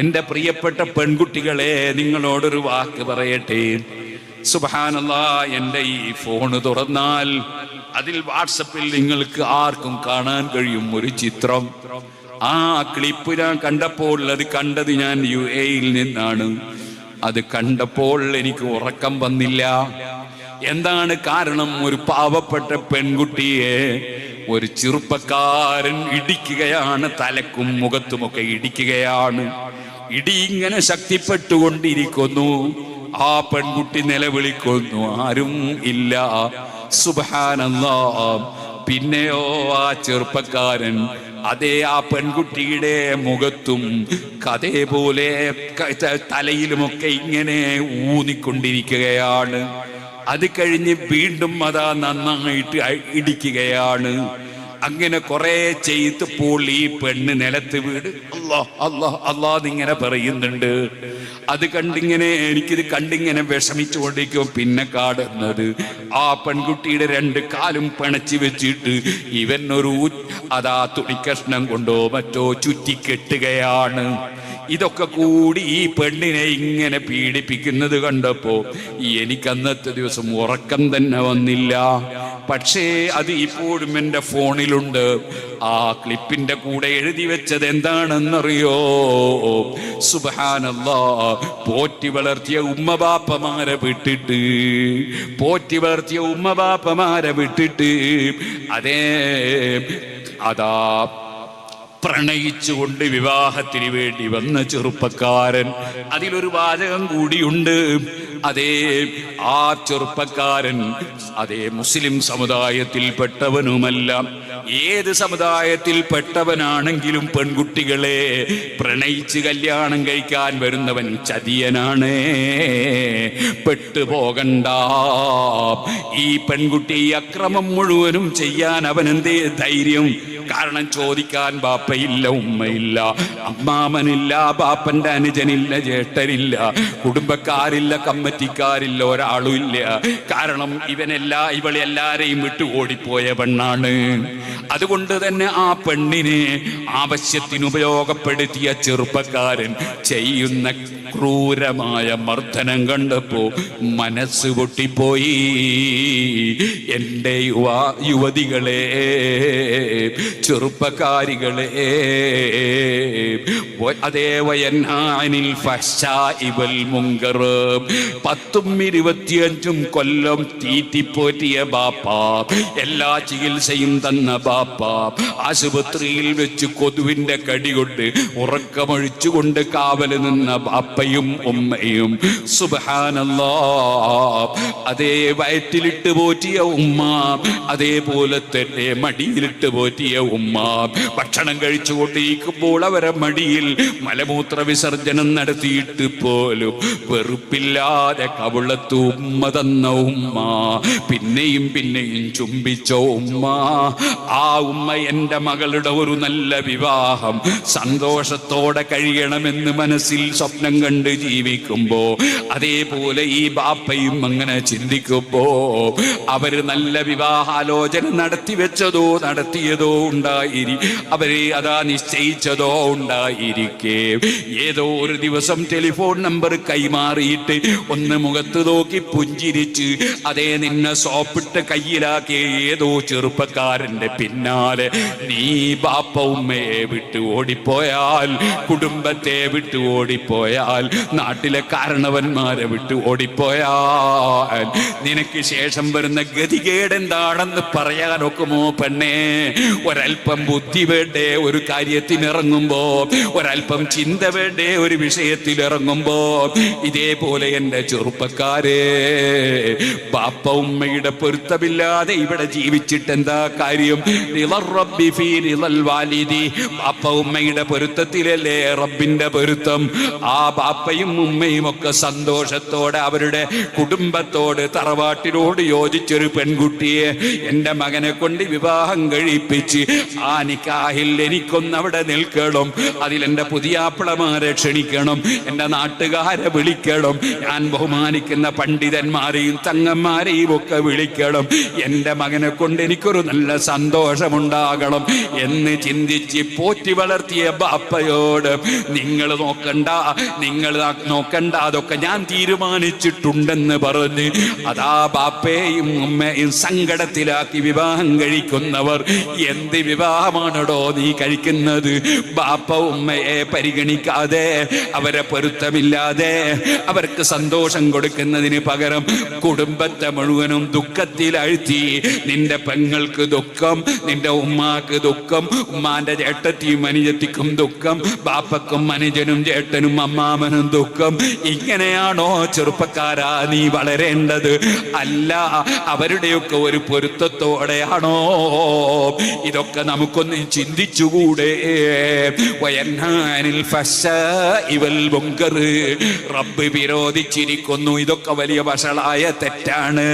എൻ്റെ പ്രിയപ്പെട്ട പെൺകുട്ടികളെ, നിങ്ങളോടൊരു വാക്ക് പറയട്ടെ. സുബ്ഹാനല്ലാഹ്, എൻ്റെ ഈ ഫോണ് തുറന്നാൽ അതിൽ വാട്സപ്പിൽ നിങ്ങൾക്ക് ആർക്കും കാണാൻ കഴിയും ഒരു ചിത്രം. ആ ക്ലിപ്പ് ഞാൻ കണ്ടപ്പോൾ, അത് കണ്ടത് ഞാൻ UAE-യിൽ നിന്നാണ്. അത് കണ്ടപ്പോൾ എനിക്ക് ഉറക്കം വന്നില്ല. എന്താണ് കാരണം? ഒരു പാവപ്പെട്ട പെൺകുട്ടിയെ ഒരു ചെറുപ്പക്കാരൻ ഇടിക്കുകയാണ്, തലക്കും മുഖത്തുമൊക്കെ ഇടിക്കുകയാണ്. ഇടി ഇങ്ങനെ ശക്തിപ്പെട്ടുകൊണ്ടിരിക്കുന്നു. ആ പെൺകുട്ടി നിലവിളിക്കുന്നു, ആരും ഇല്ല. സുബ്ഹാനല്ലാഹ്. പിന്നെയോ ആ ചെറുപ്പക്കാരൻ ആ പെൺകുട്ടിയുടെ മുഖത്തും അതേപോലെ തലയിലുമൊക്കെ ഇങ്ങനെ ഊന്നിക്കൊണ്ടിരിക്കുകയാണ്. അത് കഴിഞ്ഞ് വീണ്ടും അതാ നന്നായിട്ട് ഇടിക്കുകയാണ്. അങ്ങനെ കുറെ ചെയ്തപ്പോൾ ഈ പെണ്ണ് നിലത്ത് വീട് അല്ലാഹ് അല്ലാഹ് അല്ലാഹ് ഇങ്ങനെ പറയുന്നുണ്ട്. എനിക്കിത് കണ്ടിങ്ങനെ വിഷമിച്ചുകൊണ്ടിരിക്കും. പിന്നെ കാണുന്നത് ആ പെൺകുട്ടിയുടെ 2 കാലും പിണച്ചു വെച്ചിട്ട് ഇവൻ ഒരു തുണിക്കഷ്ണം കൊണ്ടോ മറ്റോ ചുറ്റിക്കെട്ടുകയാണ്. ഇതൊക്കെ കൂടി ഈ പെണ്ണിനെ ഇങ്ങനെ പീഡിപ്പിക്കുന്നത് കണ്ടപ്പോ എനിക്കന്നത്തെ ദിവസം ഉറക്കം തന്നെ വന്നില്ല. പക്ഷേ അത് ഇപ്പോഴും എൻ്റെ ഫോണിലുണ്ട്. ആ ക്ലിപ്പിന്റെ കൂടെ എഴുതി വെച്ചത് എന്താണെന്നറിയോ? സുബ്ഹാനല്ലാഹ്, പോറ്റി വളർത്തിയ ഉമ്മബാപ്പമാരെ വിട്ടിട്ട് അതാ പ്രണയിച്ചുകൊണ്ട് വിവാഹത്തിന് വേണ്ടി വന്ന ചെറുപ്പക്കാരൻ. അതിലൊരു വാചകം കൂടിയുണ്ട്. ആ ചെറുപ്പക്കാരൻ മുസ്ലിം സമുദായത്തിൽപ്പെട്ടവനുമല്ല. ഏത് സമുദായത്തിൽപ്പെട്ടവനാണെങ്കിലും പെൺകുട്ടികളെ പ്രണയിച്ച് കല്യാണം കഴിക്കാൻ വരുന്നവൻ ചതിയനാണ്. പെട്ടുപോകണ്ട. ഈ പെൺകുട്ടി അക്രമം മുഴുവനും ചെയ്യാൻ അവനെന്തേ ധൈര്യം? കാരണം ചോദിക്കാൻ ബാപ്പയില്ല, ഉമ്മയില്ല, അമ്മാമനില്ല, ബാപ്പന്റെ അനുജനില്ല, ജ്യേഷ്ഠനില്ല, കുടുംബക്കാരില്ല, കമ്മറ്റിക്കാരില്ല, ഒരാളും ഇല്ല. കാരണം ഇവളെല്ലാരെയും വിട്ടു ഓടിപ്പോയ പെണ്ണാണ്. അതുകൊണ്ട് തന്നെ ആ പെണ്ണിനെ ആവശ്യത്തിന് ഉപയോഗപ്പെടുത്തിയ ചെറുപ്പക്കാരൻ ചെയ്യുന്ന ക്രൂരമായ മർദ്ദനം കണ്ടപ്പോ മനസ്സ് പൊട്ടിപ്പോയി. എൻ്റെ യുവതികളെ, ചെറുപ്പക്കാരികളെ, വയൻഹാനിൽ ഫഹ്ശാഇ വൽ മുൻകർ, 10ഉം 25ഉം കൊല്ലം തീറ്റിപ്പോറ്റിയ ബാപ്പ, എല്ലാ ചികിത്സയും തന്ന ബാപ്പ, ആശുപത്രിയിൽ വെച്ച് കൊതുവിന്റെ കടി കൊണ്ട് ഉറക്കമൊഴിച്ചുകൊണ്ട് കാവല് നിന്ന ബാപ്പയും ഉമ്മയും. സുബ്ഹാനല്ലാഹ്. വയറ്റിലിട്ട് പോറ്റിയ ഉമ്മ, അതേപോലെ തന്നെ മടിയിലിട്ട് പോറ്റിയ ഉമ്മ. ഭക്ഷണം കഴിച്ചുകൊണ്ടിരിക്കുമ്പോൾ അവരെ മടിയിൽ മലമൂത്ര വിസർജനം നടത്തിയിട്ട് പോലും വെറുപ്പില്ലാതെ കവിളത്ത് ഉമ്മ തന്ന ഉമ്മ, പിന്നെയും പിന്നെയും ചുംബിച്ച ഉമ്മ. ആ ഉമ്മ എൻ്റെ മകളുടെ ഒരു നല്ല വിവാഹം സന്തോഷത്തോടെ കഴിയണമെന്ന് മനസ്സിൽ സ്വപ്നം കണ്ട് ജീവിക്കുമ്പോ, അതേപോലെ ഈ ബാപ്പയും അങ്ങനെ ചിന്തിക്കുമ്പോ, അവര് നല്ല വിവാഹാലോചന നടത്തിയതോ അവരെ നിശ്ചയിച്ചതോ ഉണ്ടായിരിക്കെ, ഏതോ ഒരു ദിവസം ടെലിഫോൺ നമ്പർ കൈമാറിയിട്ട് ഒന്ന് മുഖത്ത് നോക്കി പുഞ്ചിരിച്ച് നിന്നെ സോപ്പിട്ട് കയ്യിലാക്കിയ ഏതോ ചെറുപ്പക്കാരന്റെ പിന്നാലെ നീ ബാപ്പ ഉമ്മയെ വിട്ടു ഓടിപ്പോയാൽ, കുടുംബത്തെ വിട്ടു ഓടിപ്പോയാൽ, നാട്ടിലെ കാരണവന്മാരെ വിട്ടു ഓടിപ്പോയാൽ നിനക്ക് ശേഷം വരുന്ന ഗതികേട് എന്താണെന്ന് പറയാനൊക്കുമോ പെണ്ണേ? ഒരൽപ്പം ബുദ്ധി വേണ്ടേ ഒരു കാര്യത്തിനിറങ്ങുമ്പോ? ഒരൽപ്പം ചിന്ത വേണ്ടേ ഒരു വിഷയത്തിൽ ഇറങ്ങുമ്പോ? ഇതേപോലെ എൻ്റെ ചെറുപ്പക്കാരെ, ബാപ്പ ഉമ്മയുടെ പൊരുത്തമില്ലാതെ ഇവിടെ ജീവിച്ചിട്ട് എന്താ കാര്യം? ബാപ്പ ഉമ്മയുടെ പൊരുത്തത്തിലല്ലേ റബ്ബിന്റെ പൊരുത്തം. ആ ബാപ്പയും ഉമ്മയും ഒക്കെ സന്തോഷത്തോടെ അവരുടെ കുടുംബത്തോട്, തറവാട്ടിനോട് യോജിച്ചൊരു പെൺകുട്ടിയെ എൻ്റെ മകനെ കൊണ്ട് വിവാഹം കഴിപ്പിച്ച് ആ നിക്കാഹിൽ എനിക്കൊന്ന് അവിടെ നിൽക്കണം, അതിലെന്റെ പുതിയാപ്പിളമാരെ ക്ഷണിക്കണം, എന്റെ നാട്ടുകാരെ വിളിക്കണം, ഞാൻ ബഹുമാനിക്കുന്ന പണ്ഡിതന്മാരെയും തങ്ങന്മാരെയും ഒക്കെ വിളിക്കണം, എന്റെ മകനെ കൊണ്ട് എനിക്കൊരു നല്ല സന്തോഷമുണ്ടാകണം എന്ന് ചിന്തിച്ച് പോറ്റി വളർത്തിയ ബാപ്പയോട് നിങ്ങൾ നോക്കണ്ട, അതൊക്കെ ഞാൻ തീരുമാനിച്ചിട്ടുണ്ടെന്ന് പറഞ്ഞ് അതാ ബാപ്പയെയും ഉമ്മയും സങ്കടത്തിലാക്കി വിവാഹം കഴിക്കുന്നവർ എന്ത് വിവാഹമാണോ നീ കഴിക്കുന്നത്? ബാപ്പ ഉമ്മയെ പരിഗണിക്കാതെ, അവരെ പൊരുത്തമില്ലാതെ, അവർക്ക് സന്തോഷം കൊടുക്കുന്നതിന് പകരം കുടുംബത്തെ മുഴുവനും ദുഃഖത്തിലാഴ്ത്തി. നിന്റെ പെങ്ങൾക്ക് ദുഃഖം, നിന്റെ ഉമ്മാക്ക് ദുഃഖം, ഉമ്മാന്റെ ചേട്ടത്തിയും അനുജത്തിക്കും ദുഃഖം, ബാപ്പക്കും അനുജനും ചേട്ടനും അമ്മാമനും ദുഃഖം. ഇങ്ങനെയാണോ ചെറുപ്പക്കാരാ നീ വളരേണ്ടത്? അല്ല, അവരുടെയൊക്കെ ഒരു പൊരുത്തത്തോടെയാണോ? ഇതൊക്കെ നമുക്കൊന്ന് ചിന്തിച്ചുകൂടെ? റബ്ബ് വിരോധിച്ചിരിക്കുന്നു. ഇതൊക്കെ വലിയ വഷളായ തെറ്റാണ്.